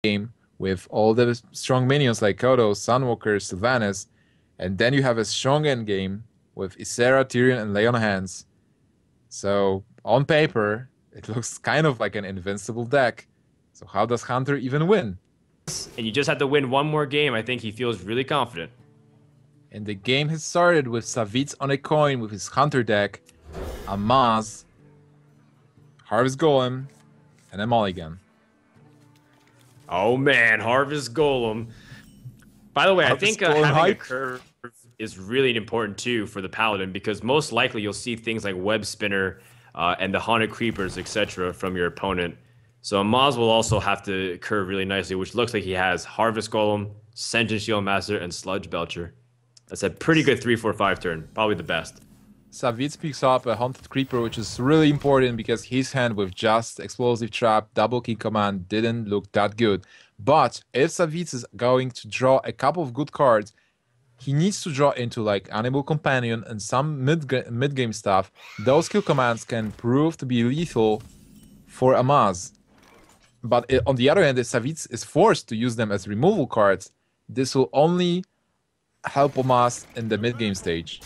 game with all the strong minions like Kodo, Sunwalker, Sylvanas, and then you have a strong end game with Ysera, Tyrion, and Lay on Hands. So on paper, it looks kind of like an invincible deck. So how does Hunter even win? And you just have to win one more game. I think he feels really confident. And the game has started with Savjz on a coin with his Hunter deck, Amaz, Harvest Golem, and a Mulligan. Oh man, Harvest Golem. By the way, I think having a curve is really important too for the Paladin because most likely you'll see things like Web Spinner and the Haunted Creepers, etc. from your opponent. So Amaz will also have to curve really nicely, which looks like he has Harvest Golem, Sentient Shield Master, and Sludge Belcher. That's a pretty good 3-4-5 turn, probably the best. Savjz picks up a Haunted Creeper, which is really important because his hand with just Explosive Trap, Double Key Command didn't look that good. But if Savjz is going to draw a couple of good cards, he needs to draw into like Animal Companion and some mid-game stuff. Those kill commands can prove to be lethal for Amaz. But on the other hand, if Savjz is forced to use them as removal cards, this will only help Amaz in the mid-game stage.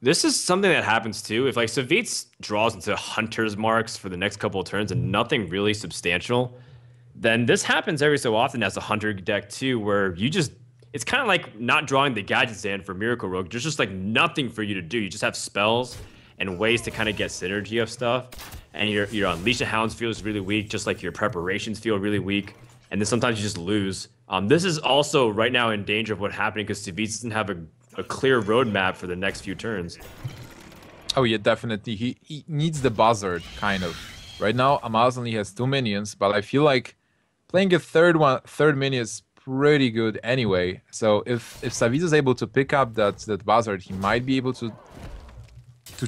This is something that happens too. If like Savjz draws into Hunter's marks for the next couple of turns and nothing really substantial, then this happens every so often as a Hunter deck too, where you just, it's kind of like not drawing the gadget stand for Miracle Rogue. There's just like nothing for you to do. You just have spells and ways to kind of get synergy of stuff. And your Unleash the Hounds feels really weak, just like your preparations feel really weak. And then sometimes you just lose. This is also right now in danger of what happening because Savjz doesn't have a clear roadmap for the next few turns. Oh yeah, definitely. He needs the buzzard, kind of. Right now, Amaz only has 2 minions, but I feel like playing a third minion is pretty good anyway. So if Savjz is able to pick up that buzzard, he might be able to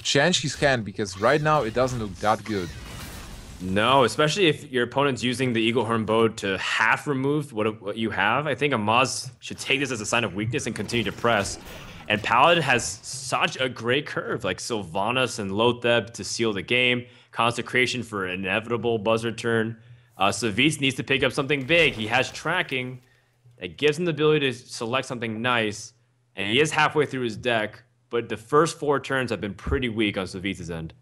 change his hand because right now it doesn't look that good. No, especially if your opponent's using the Eagle Horn Bow to half remove what you have. I think Amaz should take this as a sign of weakness and continue to press. And Paladin has such a great curve, like Sylvanas and Lotheb to seal the game, Consecration for an inevitable buzzer turn. Savjz needs to pick up something big. He has tracking that gives him the ability to select something nice, and he is halfway through his deck, but the first 4 turns have been pretty weak on Savjz's end.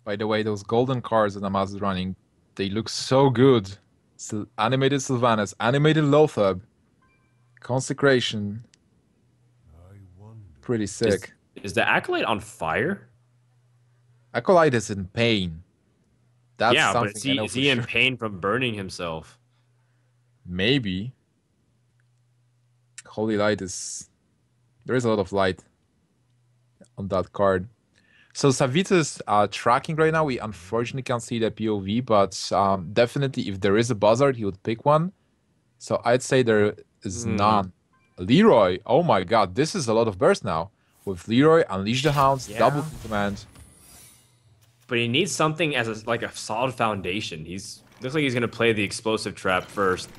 By the way, those golden cards that Amaz is running, they look so good. Animated Sylvanas, animated Lotheb, Consecration. Pretty sick. Is the Acolyte on fire? Acolyte is in pain. That's yeah, something but is he in pain from burning himself? Maybe. Holy Light is... There is a lot of light on that card. So Savjz is tracking right now. We unfortunately can't see the POV, but definitely if there is a buzzard, he would pick one. So I'd say there is none. Leroy, oh my god, this is a lot of burst now. With Leroy, Unleash the Hounds, double command. But he needs something as like a solid foundation. Looks like he's gonna play the explosive trap first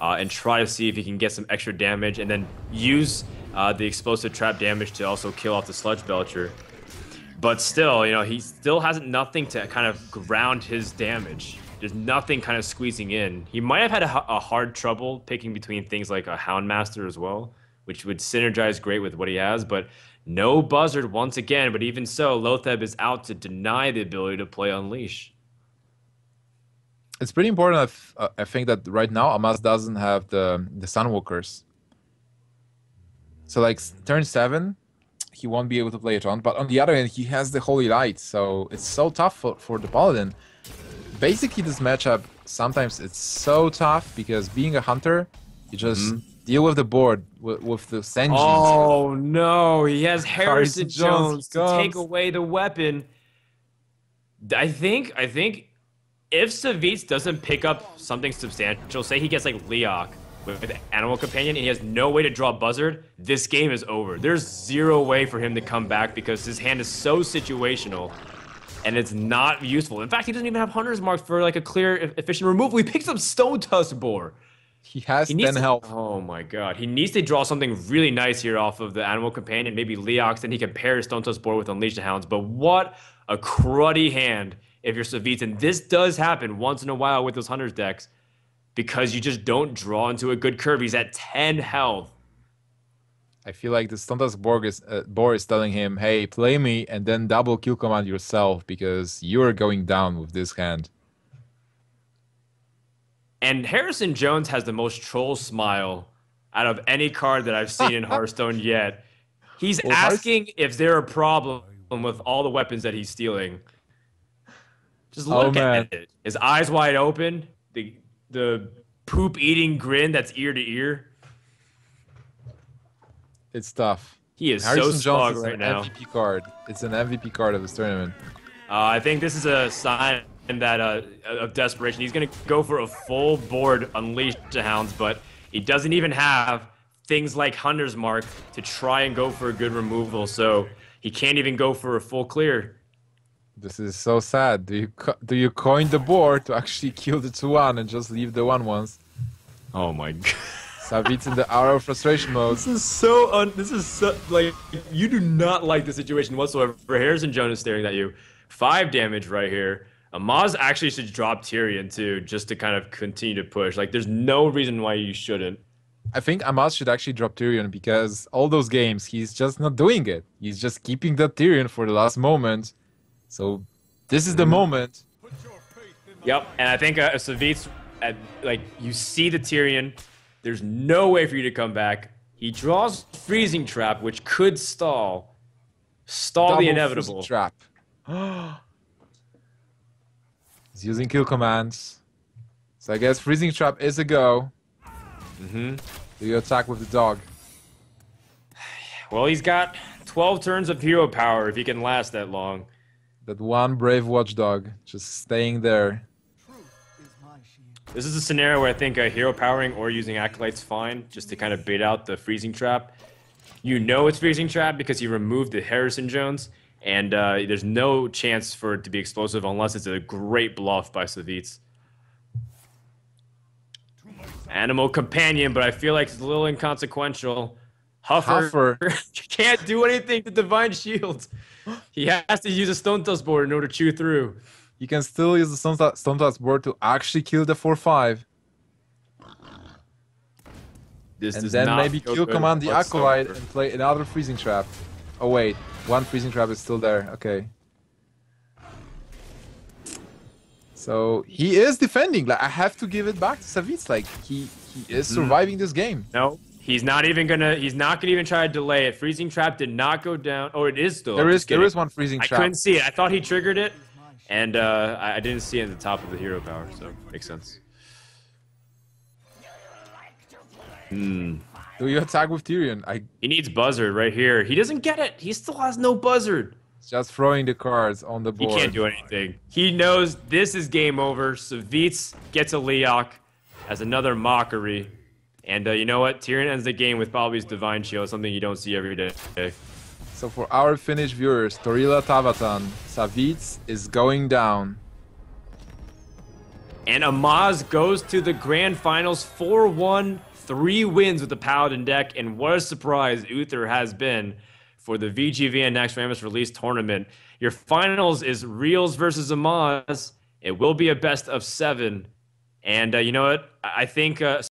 and try to see if he can get some extra damage, and then use the explosive trap damage to also kill off the Sludge Belcher. But still, you know, he still has nothing to kind of ground his damage. There's nothing kind of squeezing in. He might have had a hard trouble picking between things like a Houndmaster as well, which would synergize great with what he has, but no buzzard once again. But even so, Lotheb is out to deny the ability to play Unleash. It's pretty important, I think, that right now Amaz doesn't have the Sunwalkers. So like turn 7, he won't be able to play it on. But on the other hand, he has the Holy Light, so it's so tough for the Paladin. Basically, this matchup, sometimes it's so tough because being a hunter, you just deal with the board, with the Senjins. Oh no, he has Harrison Jones to take away the weapon. I think if Savjz doesn't pick up something substantial, say he gets like Leok with Animal Companion and he has no way to draw Buzzard, this game is over. There's zero way for him to come back because his hand is so situational and it's not useful. In fact, he doesn't even have Hunter's Mark for like a clear, efficient removal. He picks up Stone Tusk Boar. He has 10 health. Oh my god. He needs to draw something really nice here off of the Animal Companion, maybe Leox, then he can pair his Stone Tusk Boar with Unleash the Hounds. But what a cruddy hand if you're Savjz. And this does happen once in a while with those Hunters decks. because you just don't draw into a good curve. He's at 10 health. I feel like the Stuntas board is telling him, hey, play me and then double kill command yourself because you're going down with this hand. And Harrison Jones has the most troll smile out of any card that I've seen in Hearthstone yet. He's Well, asking if there a problem with all the weapons that he's stealing. Just Oh, look man. at it. His eyes wide open. The poop eating grin that's ear to ear. It's tough. He is Harrison so Jones smug is right an now. MVP card. It's an MVP card of this tournament. I think this is a sign that of desperation. He's going to go for a full board Unleash the Hounds, but he doesn't even have things like Hunter's Mark to try and go for a good removal, so he can't even go for a full clear. This is so sad. Do you coin the board to actually kill the 2-1 and just leave the 1-1s? Oh my god. Savjz in the hour of frustration mode. This is so like, you do not like the situation whatsoever. Harrison Jones is staring at you. 5 damage right here. Amaz actually should drop Tyrion too, just to kind of continue to push. Like, there's no reason why you shouldn't. I think Amaz should actually drop Tyrion because all those games, he's just not doing it. He's just keeping that Tyrion for the last moment. So this is the moment. Yep, and I think Savjz, like, you see the Tyrion. There's no way for you to come back. He draws Freezing Trap, which could stall Double the inevitable. freezing trap. He's using kill commands. So I guess Freezing Trap is a go. Do you attack with the dog? Well, he's got 12 turns of hero power if he can last that long. That one brave watchdog just staying there. This is a scenario where I think hero powering or using Acolyte's fine, just to kind of bait out the Freezing Trap. You know it's Freezing Trap because he removed the Harrison Jones, and there's no chance for it to be explosive unless it's a great bluff by Savjz. Animal Companion, but I feel like it's a little inconsequential. Huffer can't do anything to Divine Shield. He has to use a Stone Toss board in order to chew through. You can still use the Stone Toss board to actually kill the 4-5. This And does then not maybe feel kill good command the whatsoever. Acolyte and play another Freezing Trap. Oh wait, one Freezing Trap is still there. Okay. So he is defending. Like, I have to give it back to Savjz. Like, he is surviving this game. No, he's not gonna even try to delay it. Freezing Trap did not go down. Oh, it is still. There is one Freezing I Trap. couldn't see it. I thought he triggered it, and I didn't see it at the top of the hero power, so makes sense. Do you attack with Tyrion? He needs Buzzard right here. He doesn't get it. He still has no Buzzard. Just throwing the cards on the He board. can't do anything. He knows this is game over. Savjz gets a Leok as another mockery. And you know what? Tyrion ends the game with probably his Divine Shield, something you don't see every day. So for our Finnish viewers, Torilla Tavatan, Savjz is going down. And Amaz goes to the grand finals 4-1, 3 wins with the Paladin deck. And what a surprise Uther has been for the VGVN Naxxramas release tournament. Your finals is Reels versus Amaz. It will be a best of 7. And you know what? I think